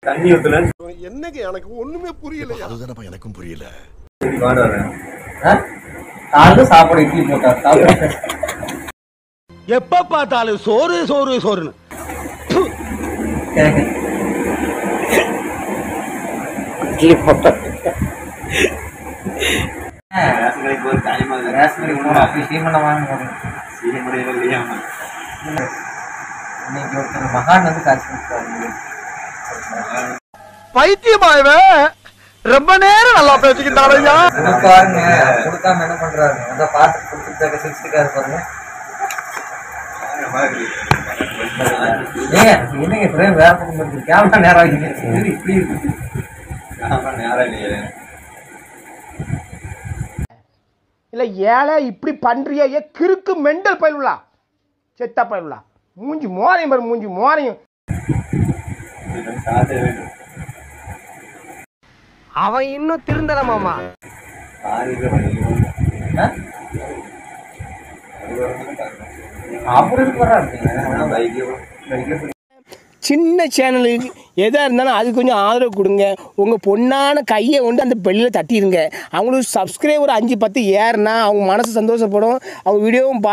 தண்ணி ஊத்தல என்னங்க எனக்கு ஒண்ணுமே புரியல. அதுதானப்பா எனக்கும் புரியல. காலைல சாப்பாடு இட்லி போட்டா எப்ப பார்த்தாலும் சோறு சோறு சோறுன்னு. இட்லி போட்டா மகான் வந்து காசு பைத்தியமாயவே ரொம்ப நேரம் நல்லா பேசிக்கிட்டாரு ஐயா. பாருங்க கொடுக்காம என்ன பண்றாரு அந்த பாட்டு கொடுத்துட்டாக்க சிக்ஸ்டிக்காரு பாருங்க. என்னங்க பிரேம் வேற பக்கம் இருக்கு கேமரா நேரம் ஆகிங்க இப்படி இருக்கு இல்ல ஏழை இப்படி பண்றியா ஏ கிறுக்கு மெண்டல் பயிலுலா செத்தா பயிலுலா மூஞ்சி மோரையும் பாரு மூஞ்சி மோரையும். அவன் இன்னும் திருந்தல மாமா. சின்ன சேனலுக்கு எதாக இருந்தாலும் அது கொஞ்சம் ஆதரவு கொடுங்க. உங்கள் பொண்ணான கையை கொண்டு அந்த பெல்லில் தட்டிடுங்க. அவங்களுக்கு சப்ஸ்கிரைபர் 5-10 ஏறுனா அவங்க மனசு சந்தோஷப்படும். அவங்க வீடியோவும்